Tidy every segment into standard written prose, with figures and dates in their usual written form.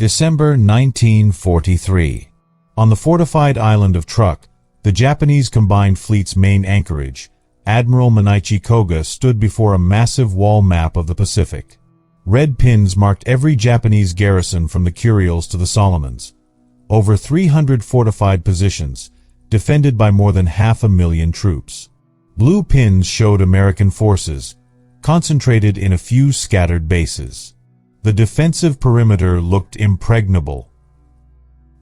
December 1943. On the fortified island of Truk, the Japanese combined fleet's main anchorage, Admiral Manichi Koga stood before a massive wall map of the Pacific. Red pins marked every Japanese garrison from the Kuriles to the Solomons. Over 300 fortified positions, defended by more than 500,000 troops. Blue pins showed American forces, concentrated in a few scattered bases. The defensive perimeter looked impregnable.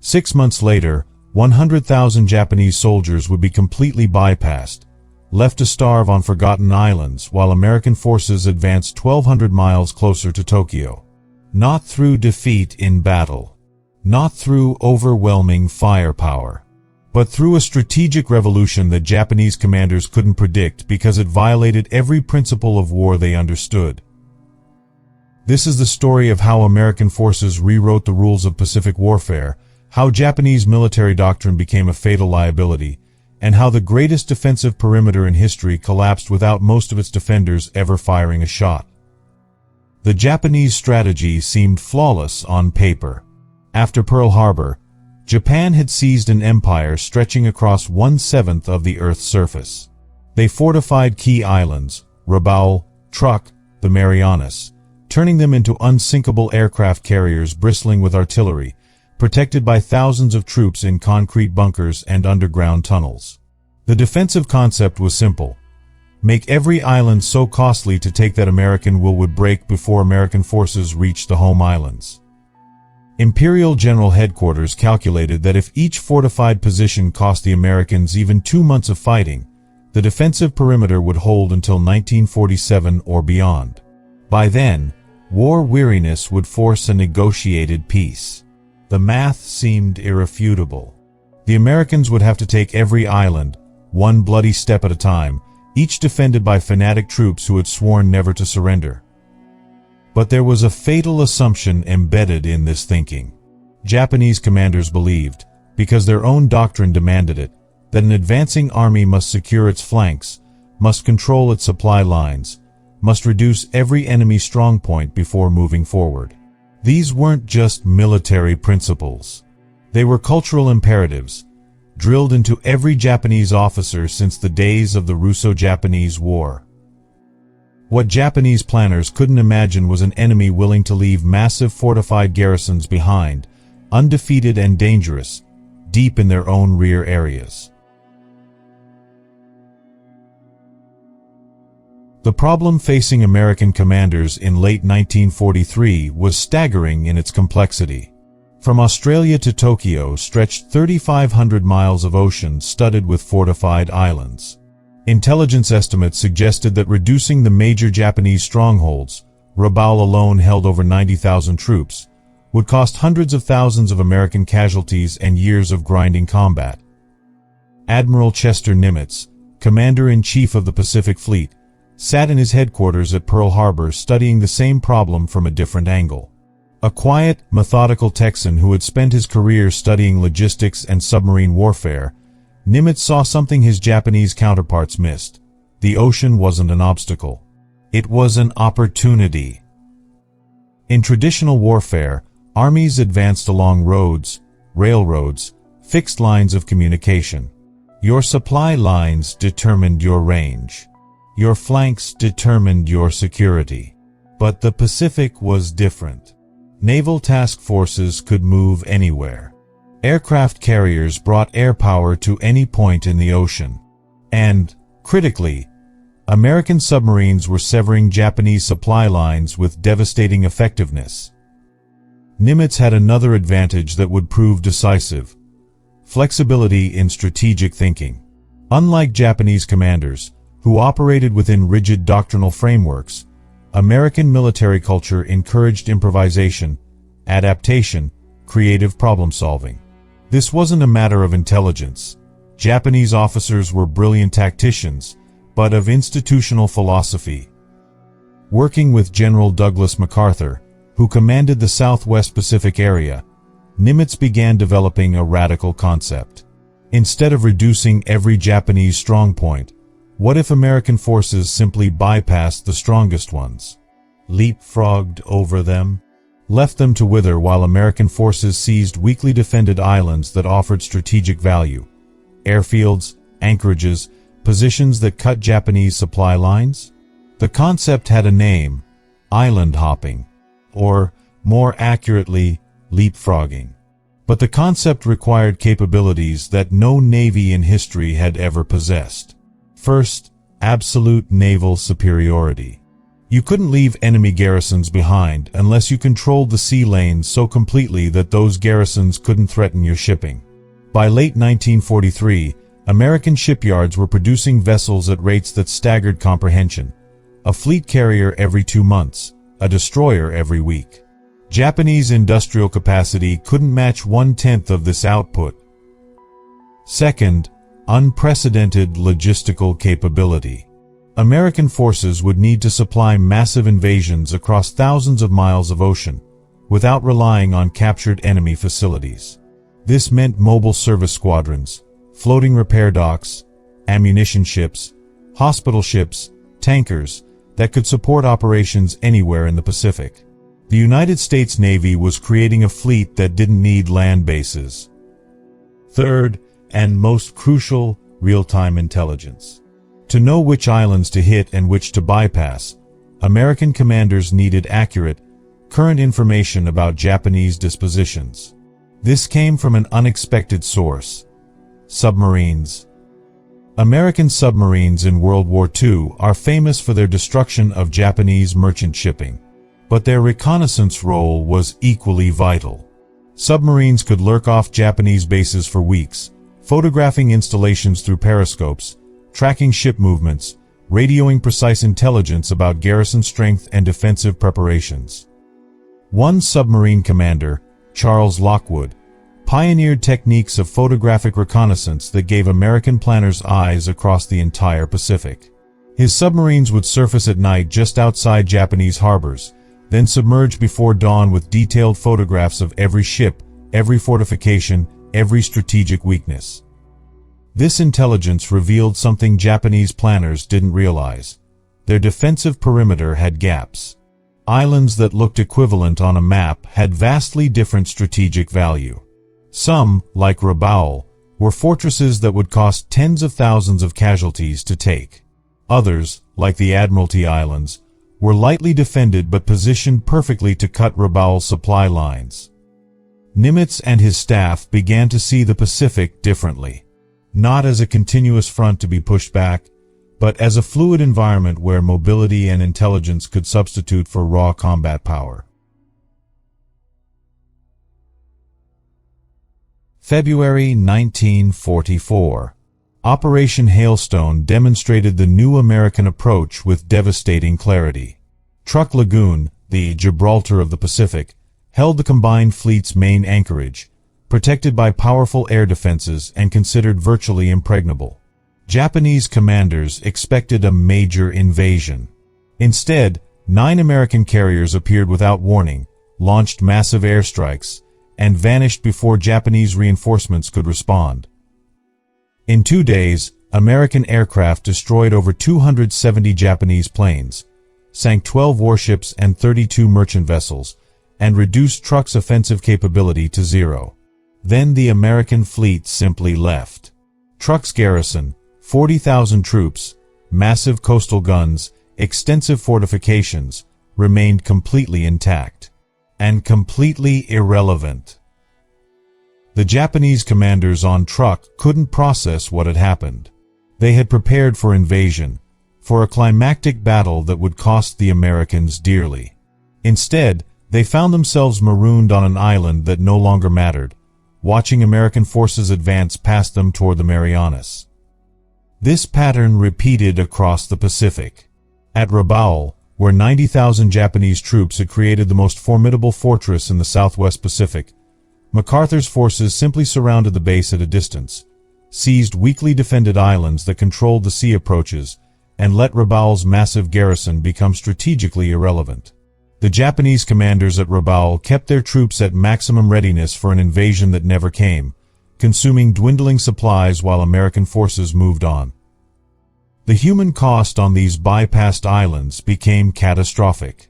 6 months later, 100,000 Japanese soldiers would be completely bypassed, left to starve on forgotten islands while American forces advanced 1,200 miles closer to Tokyo. Not through defeat in battle, not through overwhelming firepower, but through a strategic revolution that Japanese commanders couldn't predict because it violated every principle of war they understood. This is the story of how American forces rewrote the rules of Pacific warfare, how Japanese military doctrine became a fatal liability, and how the greatest defensive perimeter in history collapsed without most of its defenders ever firing a shot. The Japanese strategy seemed flawless on paper. After Pearl Harbor, Japan had seized an empire stretching across 1/7 of the Earth's surface. They fortified key islands, Rabaul, Truk, the Marianas, turning them into unsinkable aircraft carriers bristling with artillery, protected by thousands of troops in concrete bunkers and underground tunnels. The defensive concept was simple. Make every island so costly to take that American will would break before American forces reached the home islands. Imperial General Headquarters calculated that if each fortified position cost the Americans even 2 months of fighting, the defensive perimeter would hold until 1947 or beyond. By then, war weariness would force a negotiated peace. The math seemed irrefutable. The Americans would have to take every island, one bloody step at a time, each defended by fanatic troops who had sworn never to surrender. But there was a fatal assumption embedded in this thinking. Japanese commanders believed, because their own doctrine demanded it, that an advancing army must secure its flanks, must control its supply lines, must reduce every enemy strongpoint before moving forward. These weren't just military principles. They were cultural imperatives, drilled into every Japanese officer since the days of the Russo-Japanese War. What Japanese planners couldn't imagine was an enemy willing to leave massive fortified garrisons behind, undefeated and dangerous, deep in their own rear areas. The problem facing American commanders in late 1943 was staggering in its complexity. From Australia to Tokyo stretched 3,500 miles of ocean studded with fortified islands. Intelligence estimates suggested that reducing the major Japanese strongholds, Rabaul alone held over 90,000 troops, would cost hundreds of thousands of American casualties and years of grinding combat. Admiral Chester Nimitz, Commander-in-Chief of the Pacific Fleet, sat in his headquarters at Pearl Harbor studying the same problem from a different angle. A quiet, methodical Texan who had spent his career studying logistics and submarine warfare, Nimitz saw something his Japanese counterparts missed. The ocean wasn't an obstacle. It was an opportunity. In traditional warfare, armies advanced along roads, railroads, fixed lines of communication. Your supply lines determined your range. Your flanks determined your security. But the Pacific was different. Naval task forces could move anywhere. Aircraft carriers brought air power to any point in the ocean. And, critically, American submarines were severing Japanese supply lines with devastating effectiveness. Nimitz had another advantage that would prove decisive: flexibility in strategic thinking. Unlike Japanese commanders, who operated within rigid doctrinal frameworks, American military culture encouraged improvisation, adaptation, creative problem-solving. This wasn't a matter of intelligence. Japanese officers were brilliant tacticians, but of institutional philosophy. Working with General Douglas MacArthur, who commanded the Southwest Pacific area, Nimitz began developing a radical concept. Instead of reducing every Japanese strongpoint, what if American forces simply bypassed the strongest ones? Leapfrogged over them? left them to wither while American forces seized weakly defended islands that offered strategic value. Airfields, anchorages, positions that cut Japanese supply lines? The concept had a name: island hopping, or, more accurately, leapfrogging. But the concept required capabilities that no navy in history had ever possessed. First, absolute naval superiority. You couldn't leave enemy garrisons behind unless you controlled the sea lanes so completely that those garrisons couldn't threaten your shipping. By late 1943, American shipyards were producing vessels at rates that staggered comprehension. A fleet carrier every 2 months, a destroyer every week. Japanese industrial capacity couldn't match 1/10 of this output. Second, unprecedented logistical capability. American forces would need to supply massive invasions across thousands of miles of ocean, without relying on captured enemy facilities. This meant mobile service squadrons, floating repair docks, ammunition ships, hospital ships, tankers, that could support operations anywhere in the Pacific. The United States Navy was creating a fleet that didn't need land bases. Third, and most crucial, real-time intelligence. To know which islands to hit and which to bypass, American commanders needed accurate, current information about Japanese dispositions. This came from an unexpected source: submarines. American submarines in World War II are famous for their destruction of Japanese merchant shipping. But their reconnaissance role was equally vital. Submarines could lurk off Japanese bases for weeks, photographing installations through periscopes, tracking ship movements, radioing precise intelligence about garrison strength and defensive preparations. One submarine commander, Charles Lockwood, pioneered techniques of photographic reconnaissance that gave American planners eyes across the entire Pacific. His submarines would surface at night just outside Japanese harbors, then submerge before dawn with detailed photographs of every ship, every fortification, every strategic weakness. This intelligence revealed something Japanese planners didn't realize. Their defensive perimeter had gaps. Islands that looked equivalent on a map had vastly different strategic value. Some, like Rabaul, were fortresses that would cost tens of thousands of casualties to take. Others, like the Admiralty Islands, were lightly defended but positioned perfectly to cut Rabaul's supply lines. Nimitz and his staff began to see the Pacific differently. Not as a continuous front to be pushed back, but as a fluid environment where mobility and intelligence could substitute for raw combat power. February 1944. Operation Hailstone demonstrated the new American approach with devastating clarity. Truk Lagoon, the Gibraltar of the Pacific, held the combined fleet's main anchorage, protected by powerful air defenses and considered virtually impregnable. Japanese commanders expected a major invasion. Instead, 9 American carriers appeared without warning, launched massive airstrikes, and vanished before Japanese reinforcements could respond. In 2 days, American aircraft destroyed over 270 Japanese planes, sank 12 warships and 32 merchant vessels, and reduced Truk's offensive capability to 0. Then the American fleet simply left. Truk's garrison, 40,000 troops, massive coastal guns, extensive fortifications, remained completely intact. And completely irrelevant. The Japanese commanders on Truk couldn't process what had happened. They had prepared for invasion, for a climactic battle that would cost the Americans dearly. Instead, they found themselves marooned on an island that no longer mattered, watching American forces advance past them toward the Marianas. This pattern repeated across the Pacific. At Rabaul, where 90,000 Japanese troops had created the most formidable fortress in the Southwest Pacific, MacArthur's forces simply surrounded the base at a distance, seized weakly defended islands that controlled the sea approaches, and let Rabaul's massive garrison become strategically irrelevant. The Japanese commanders at Rabaul kept their troops at maximum readiness for an invasion that never came, consuming dwindling supplies while American forces moved on. The human cost on these bypassed islands became catastrophic.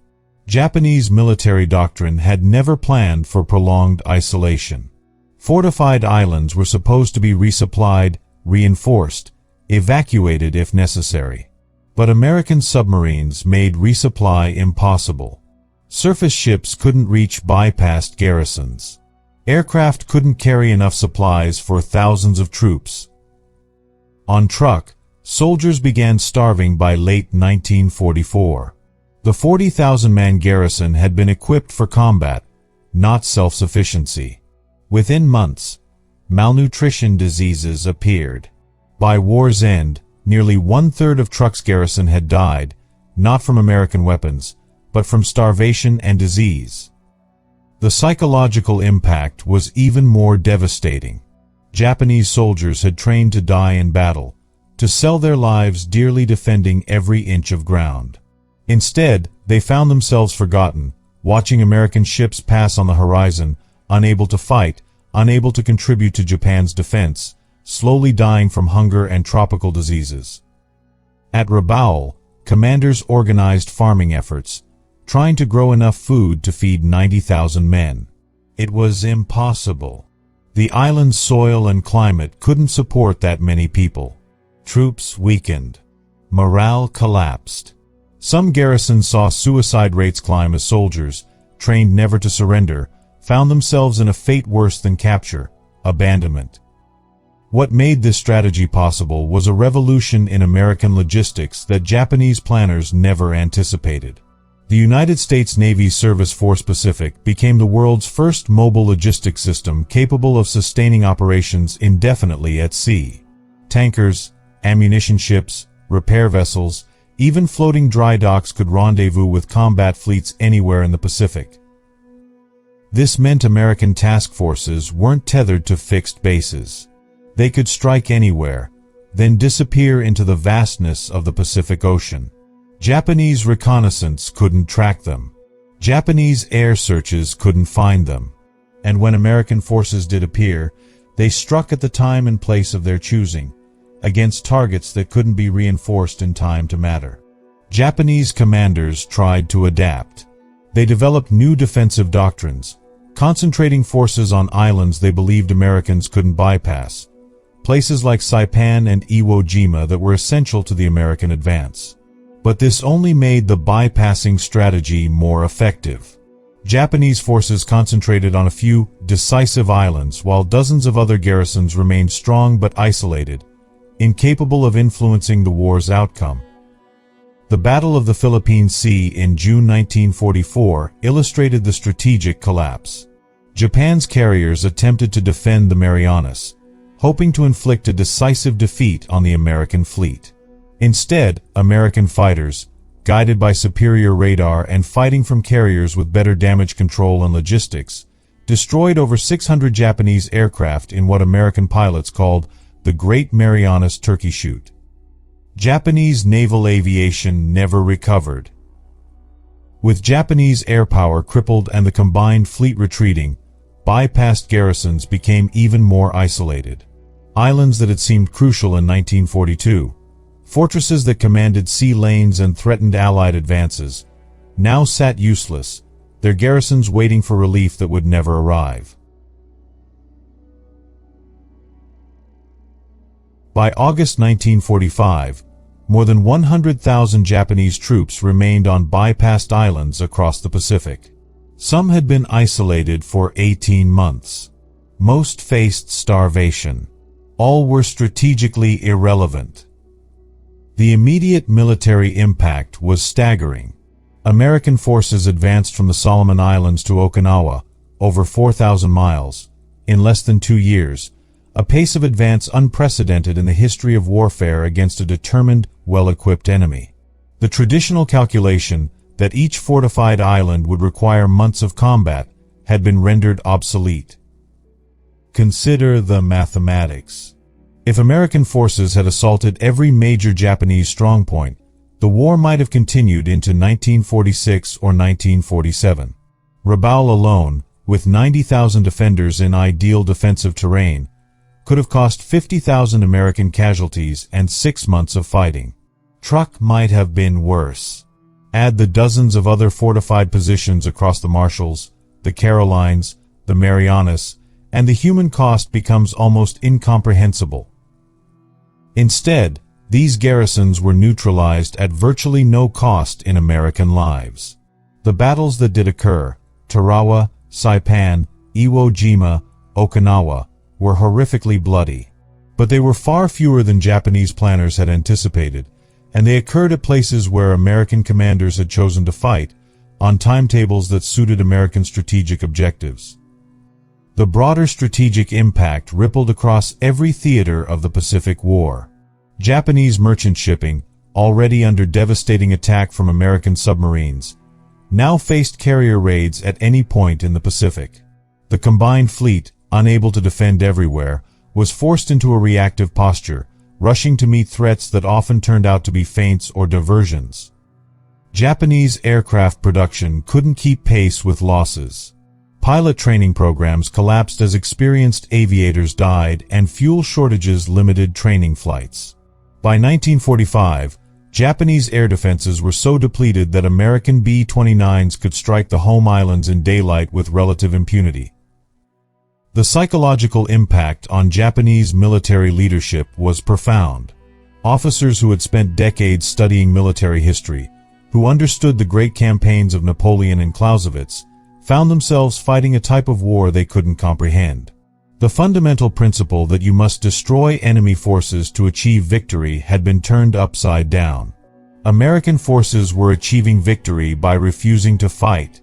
Japanese military doctrine had never planned for prolonged isolation. Fortified islands were supposed to be resupplied, reinforced, evacuated if necessary. But American submarines made resupply impossible. Surface ships couldn't reach bypassed garrisons. Aircraft couldn't carry enough supplies for thousands of troops. On Truk, soldiers began starving by late 1944. The 40,000-man garrison had been equipped for combat, not self-sufficiency. Within months, malnutrition diseases appeared. By war's end, nearly one-third of Truk's garrison had died, not from American weapons, but from starvation and disease. The psychological impact was even more devastating. Japanese soldiers had trained to die in battle, to sell their lives dearly defending every inch of ground. Instead, they found themselves forgotten, watching American ships pass on the horizon, unable to fight, unable to contribute to Japan's defense, slowly dying from hunger and tropical diseases. At Rabaul, commanders organized farming efforts, trying to grow enough food to feed 90,000 men. It was impossible. The island's soil and climate couldn't support that many people. Troops weakened. Morale collapsed. Some garrisons saw suicide rates climb as soldiers, trained never to surrender, found themselves in a fate worse than capture, abandonment. What made this strategy possible was a revolution in American logistics that Japanese planners never anticipated. The United States Navy's Service Force Pacific became the world's first mobile logistics system capable of sustaining operations indefinitely at sea. Tankers, ammunition ships, repair vessels, even floating dry docks could rendezvous with combat fleets anywhere in the Pacific. This meant American task forces weren't tethered to fixed bases. They could strike anywhere, then disappear into the vastness of the Pacific Ocean. Japanese reconnaissance couldn't track them. Japanese air searches couldn't find them. And when American forces did appear, they struck at the time and place of their choosing, against targets that couldn't be reinforced in time to matter. Japanese commanders tried to adapt. They developed new defensive doctrines, concentrating forces on islands they believed Americans couldn't bypass, places like Saipan and Iwo Jima that were essential to the American advance. But this only made the bypassing strategy more effective. Japanese forces concentrated on a few decisive islands while dozens of other garrisons remained strong but isolated, incapable of influencing the war's outcome. The Battle of the Philippine Sea in June 1944 illustrated the strategic collapse. Japan's carriers attempted to defend the Marianas, hoping to inflict a decisive defeat on the American fleet. Instead, American fighters, guided by superior radar and fighting from carriers with better damage control and logistics, destroyed over 600 Japanese aircraft in what American pilots called the Great Marianas Turkey Shoot. Japanese naval aviation never recovered. With Japanese air power crippled and the combined fleet retreating, bypassed garrisons became even more isolated. Islands that had seemed crucial in 1942, fortresses that commanded sea lanes and threatened Allied advances, now sat useless, their garrisons waiting for relief that would never arrive. By August 1945, more than 100,000 Japanese troops remained on bypassed islands across the Pacific. Some had been isolated for 18 months. Most faced starvation. All were strategically irrelevant. The immediate military impact was staggering. American forces advanced from the Solomon Islands to Okinawa, over 4,000 miles, in less than 2 years, a pace of advance unprecedented in the history of warfare against a determined, well-equipped enemy. The traditional calculation that each fortified island would require months of combat had been rendered obsolete. Consider the mathematics. If American forces had assaulted every major Japanese strongpoint, the war might have continued into 1946 or 1947. Rabaul alone, with 90,000 defenders in ideal defensive terrain, could have cost 50,000 American casualties and 6 months of fighting. Truk might have been worse. Add the dozens of other fortified positions across the Marshalls, the Carolines, the Marianas, and the human cost becomes almost incomprehensible. Instead, these garrisons were neutralized at virtually no cost in American lives. The battles that did occur, Tarawa, Saipan, Iwo Jima, Okinawa, were horrifically bloody. But they were far fewer than Japanese planners had anticipated, and they occurred at places where American commanders had chosen to fight, on timetables that suited American strategic objectives. The broader strategic impact rippled across every theater of the Pacific War. Japanese merchant shipping, already under devastating attack from American submarines, now faced carrier raids at any point in the Pacific. The combined fleet, unable to defend everywhere, was forced into a reactive posture, rushing to meet threats that often turned out to be feints or diversions. Japanese aircraft production couldn't keep pace with losses. Pilot training programs collapsed as experienced aviators died and fuel shortages limited training flights. By 1945, Japanese air defenses were so depleted that American B-29s could strike the home islands in daylight with relative impunity. The psychological impact on Japanese military leadership was profound. Officers who had spent decades studying military history, who understood the great campaigns of Napoleon and Clausewitz, found themselves fighting a type of war they couldn't comprehend. The fundamental principle that you must destroy enemy forces to achieve victory had been turned upside down. American forces were achieving victory by refusing to fight.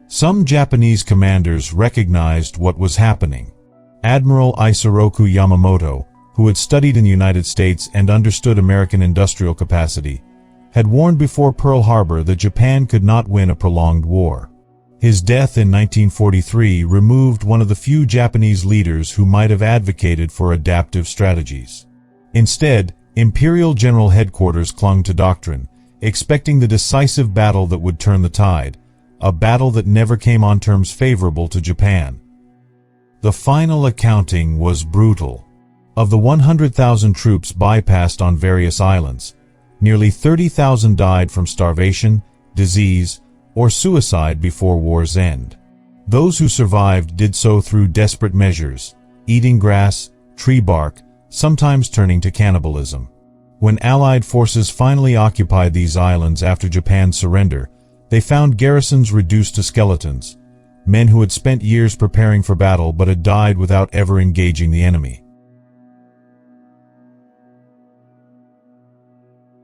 Some Japanese commanders recognized what was happening. Admiral Isoroku Yamamoto, who had studied in the United States and understood American industrial capacity, had warned before Pearl Harbor that Japan could not win a prolonged war. His death in 1943 removed one of the few Japanese leaders who might have advocated for adaptive strategies. Instead, Imperial General Headquarters clung to doctrine, expecting the decisive battle that would turn the tide, a battle that never came on terms favorable to Japan. The final accounting was brutal. Of the 100,000 troops bypassed on various islands, nearly 30,000 died from starvation, disease, or suicide before war's end. Those who survived did so through desperate measures, eating grass, tree bark, sometimes turning to cannibalism. When Allied forces finally occupied these islands after Japan's surrender, they found garrisons reduced to skeletons, men who had spent years preparing for battle but had died without ever engaging the enemy.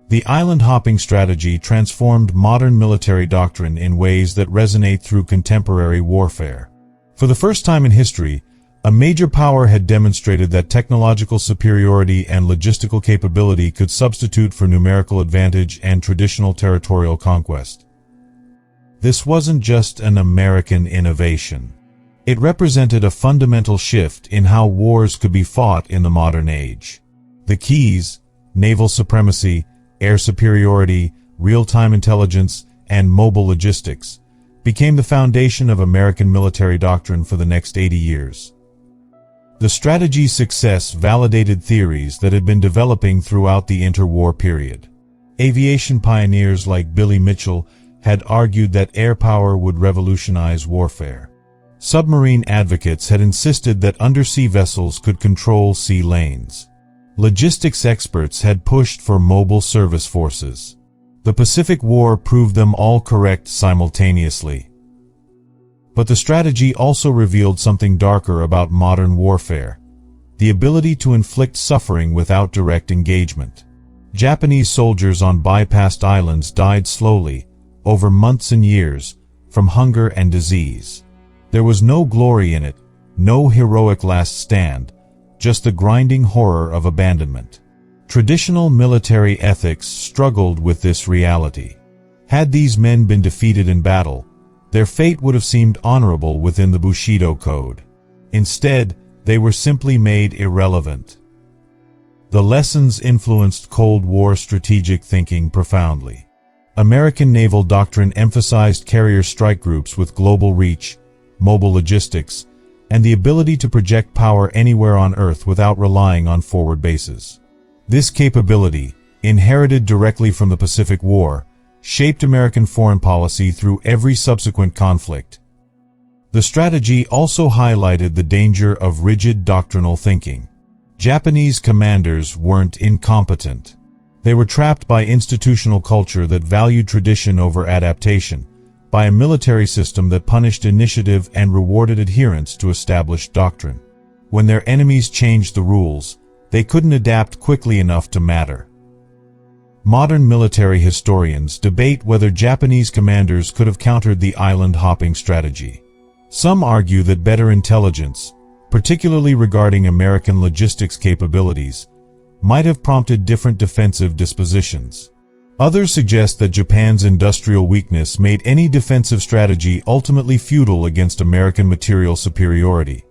The island-hopping strategy transformed modern military doctrine in ways that resonate through contemporary warfare. For the first time in history, a major power had demonstrated that technological superiority and logistical capability could substitute for numerical advantage and traditional territorial conquest. This wasn't just an American innovation. It represented a fundamental shift in how wars could be fought in the modern age. The keys, naval supremacy, air superiority, real-time intelligence, and mobile logistics, became the foundation of American military doctrine for the next 80 years. The strategy's success validated theories that had been developing throughout the interwar period. Aviation pioneers like Billy Mitchell had argued that air power would revolutionize warfare. Submarine advocates had insisted that undersea vessels could control sea lanes. Logistics experts had pushed for mobile service forces. The Pacific War proved them all correct simultaneously. But the strategy also revealed something darker about modern warfare: the ability to inflict suffering without direct engagement. Japanese soldiers on bypassed islands died slowly, over months and years, from hunger and disease. There was no glory in it, no heroic last stand, just the grinding horror of abandonment. Traditional military ethics struggled with this reality. Had these men been defeated in battle, their fate would have seemed honorable within the Bushido Code. Instead, they were simply made irrelevant. The lessons influenced Cold War strategic thinking profoundly. American naval doctrine emphasized carrier strike groups with global reach, mobile logistics, and the ability to project power anywhere on Earth without relying on forward bases. This capability, inherited directly from the Pacific War, shaped American foreign policy through every subsequent conflict. The strategy also highlighted the danger of rigid doctrinal thinking. Japanese commanders weren't incompetent. They were trapped by institutional culture that valued tradition over adaptation, by a military system that punished initiative and rewarded adherence to established doctrine. When their enemies changed the rules, they couldn't adapt quickly enough to matter. Modern military historians debate whether Japanese commanders could have countered the island-hopping strategy. Some argue that better intelligence, particularly regarding American logistics capabilities, might have prompted different defensive dispositions. Others suggest that Japan's industrial weakness made any defensive strategy ultimately futile against American material superiority.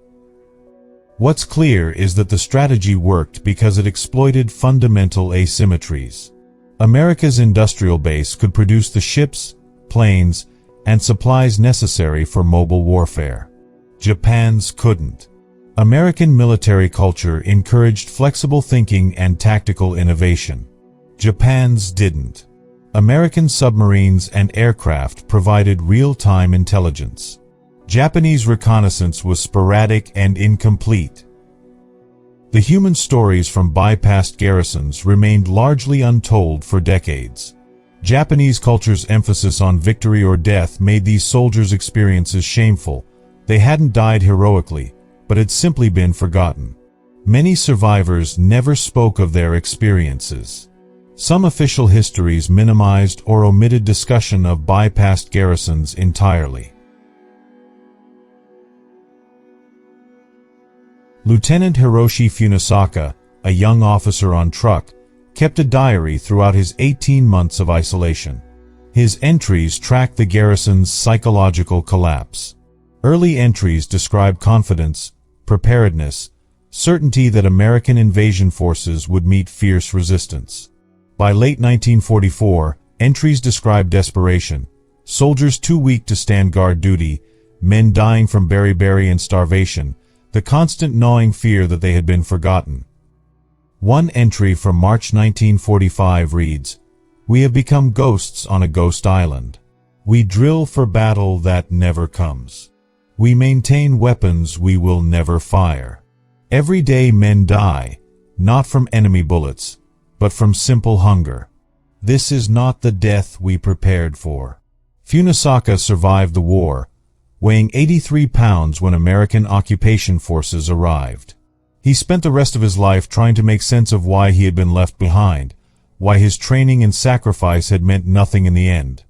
What's clear is that the strategy worked because it exploited fundamental asymmetries. America's industrial base could produce the ships, planes, and supplies necessary for mobile warfare. Japan's couldn't. American military culture encouraged flexible thinking and tactical innovation. Japan's didn't. American submarines and aircraft provided real-time intelligence. Japanese reconnaissance was sporadic and incomplete. The human stories from bypassed garrisons remained largely untold for decades. Japanese culture's emphasis on victory or death made these soldiers' experiences shameful. They hadn't died heroically, but had simply been forgotten. Many survivors never spoke of their experiences. Some official histories minimized or omitted discussion of bypassed garrisons entirely. Lieutenant Hiroshi Funisaka, a young officer on Truk, kept a diary throughout his 18 months of isolation. His entries tracked the garrison's psychological collapse. Early entries describe confidence, preparedness, certainty that American invasion forces would meet fierce resistance. By late 1944, entries describe desperation, soldiers too weak to stand guard duty, men dying from beriberi and starvation, the constant gnawing fear that they had been forgotten. One entry from March 1945 reads, "We have become ghosts on a ghost island. We drill for battle that never comes. We maintain weapons we will never fire. Every day men die, not from enemy bullets, but from simple hunger. This is not the death we prepared for." Funisaka survived the war, weighing 83 pounds when American occupation forces arrived. He spent the rest of his life trying to make sense of why he had been left behind, why his training and sacrifice had meant nothing in the end.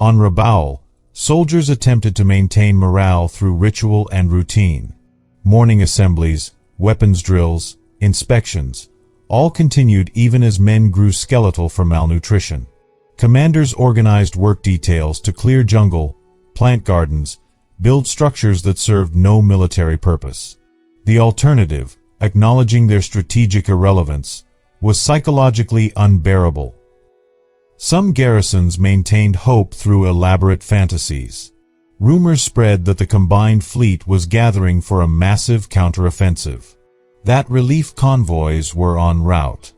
On Rabaul, soldiers attempted to maintain morale through ritual and routine. Morning assemblies, weapons drills, inspections, all continued even as men grew skeletal from malnutrition. Commanders organized work details to clear jungle, plant gardens, build structures that served no military purpose. The alternative, acknowledging their strategic irrelevance, was psychologically unbearable. Some garrisons maintained hope through elaborate fantasies. Rumors spread that the combined fleet was gathering for a massive counteroffensive, that relief convoys were en route,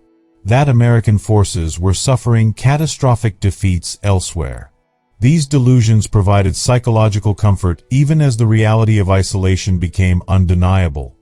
that American forces were suffering catastrophic defeats elsewhere. These delusions provided psychological comfort even as the reality of isolation became undeniable.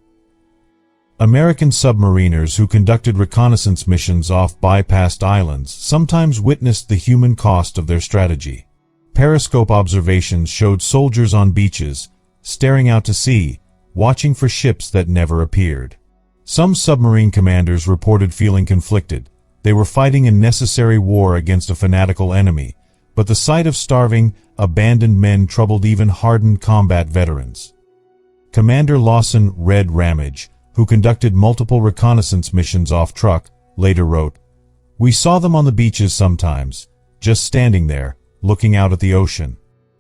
American submariners who conducted reconnaissance missions off bypassed islands sometimes witnessed the human cost of their strategy. Periscope observations showed soldiers on beaches, staring out to sea, watching for ships that never appeared. Some submarine commanders reported feeling conflicted. They were fighting a necessary war against a fanatical enemy, but the sight of starving, abandoned men troubled even hardened combat veterans. Commander Lawson Red Ramage, who conducted multiple reconnaissance missions off Truk, later wrote, "We saw them on the beaches sometimes, just standing there, looking out at the ocean.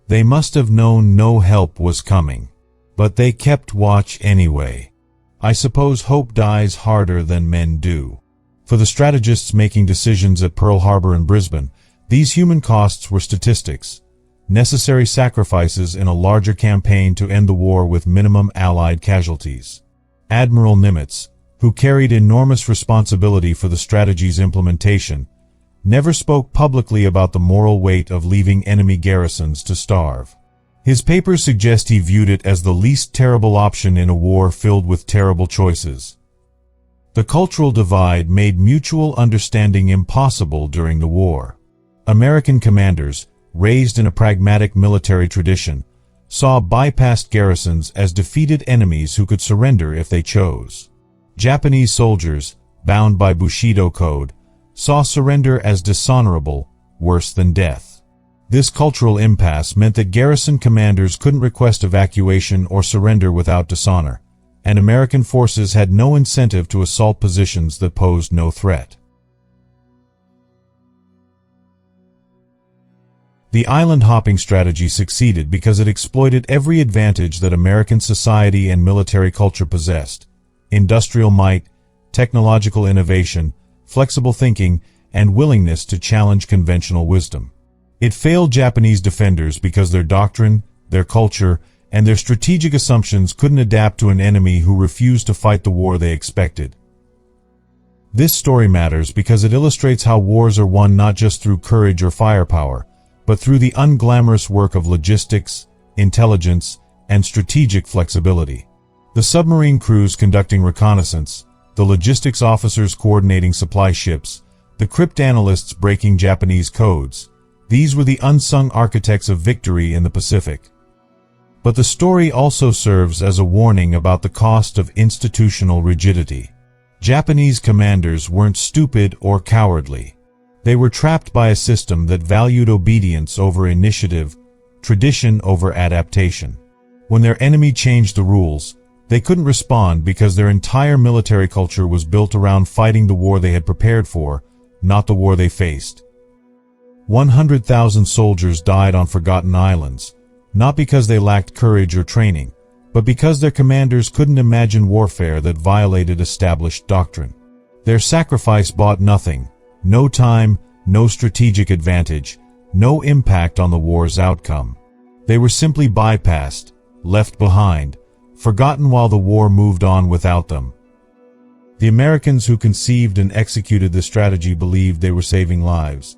They must have known no help was coming, but they kept watch anyway. I suppose hope dies harder than men do." For the strategists making decisions at Pearl Harbor and Brisbane, these human costs were statistics, necessary sacrifices in a larger campaign to end the war with minimum Allied casualties. Admiral Nimitz, who carried enormous responsibility for the strategy's implementation, never spoke publicly about the moral weight of leaving enemy garrisons to starve. His papers suggest he viewed it as the least terrible option in a war filled with terrible choices. The cultural divide made mutual understanding impossible during the war. American commanders, raised in a pragmatic military tradition, saw bypassed garrisons as defeated enemies who could surrender if they chose. Japanese soldiers, bound by Bushido code, saw surrender as dishonorable, worse than death. This cultural impasse meant that garrison commanders couldn't request evacuation or surrender without dishonor, and American forces had no incentive to assault positions that posed no threat. The island-hopping strategy succeeded because it exploited every advantage that American society and military culture possessed: industrial might, technological innovation, flexible thinking, and willingness to challenge conventional wisdom. It failed Japanese defenders because their doctrine, their culture, and their strategic assumptions couldn't adapt to an enemy who refused to fight the war they expected. This story matters because it illustrates how wars are won not just through courage or firepower, but through the unglamorous work of logistics, intelligence, and strategic flexibility. The submarine crews conducting reconnaissance, the logistics officers coordinating supply ships, the cryptanalysts breaking Japanese codes, these were the unsung architects of victory in the Pacific. But the story also serves as a warning about the cost of institutional rigidity. Japanese commanders weren't stupid or cowardly. They were trapped by a system that valued obedience over initiative, tradition over adaptation. When their enemy changed the rules, they couldn't respond because their entire military culture was built around fighting the war they had prepared for, not the war they faced. 100,000 soldiers died on forgotten islands, not because they lacked courage or training, but because their commanders couldn't imagine warfare that violated established doctrine. Their sacrifice bought nothing: no time, no strategic advantage, no impact on the war's outcome. They were simply bypassed, left behind, forgotten while the war moved on without them. The Americans who conceived and executed this strategy believed they were saving lives.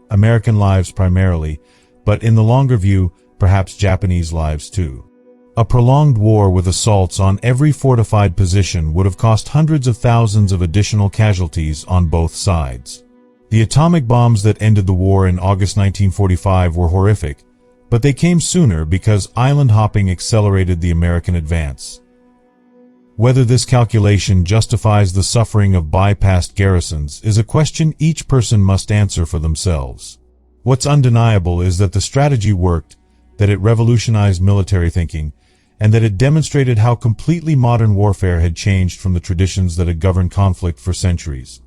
American lives primarily, but in the longer view, perhaps Japanese lives too. A prolonged war with assaults on every fortified position would have cost hundreds of thousands of additional casualties on both sides. The atomic bombs that ended the war in August 1945 were horrific, but they came sooner because island hopping accelerated the American advance. Whether this calculation justifies the suffering of bypassed garrisons is a question each person must answer for themselves. What's undeniable is that the strategy worked, that it revolutionized military thinking, and that it demonstrated how completely modern warfare had changed from the traditions that had governed conflict for centuries.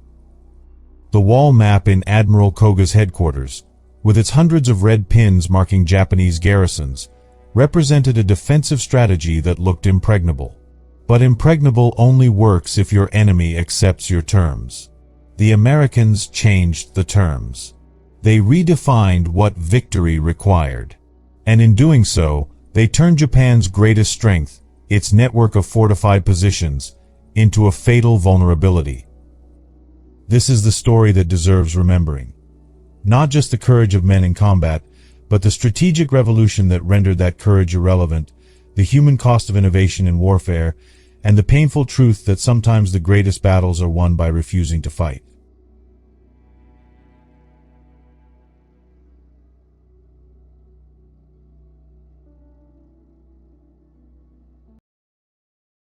The wall map in Admiral Koga's headquarters, with its hundreds of red pins marking Japanese garrisons, represented a defensive strategy that looked impregnable. But impregnable only works if your enemy accepts your terms. The Americans changed the terms. They redefined what victory required. And in doing so, they turned Japan's greatest strength, its network of fortified positions, into a fatal vulnerability. This is the story that deserves remembering. Not just the courage of men in combat, but the strategic revolution that rendered that courage irrelevant, the human cost of innovation in warfare, and the painful truth that sometimes the greatest battles are won by refusing to fight.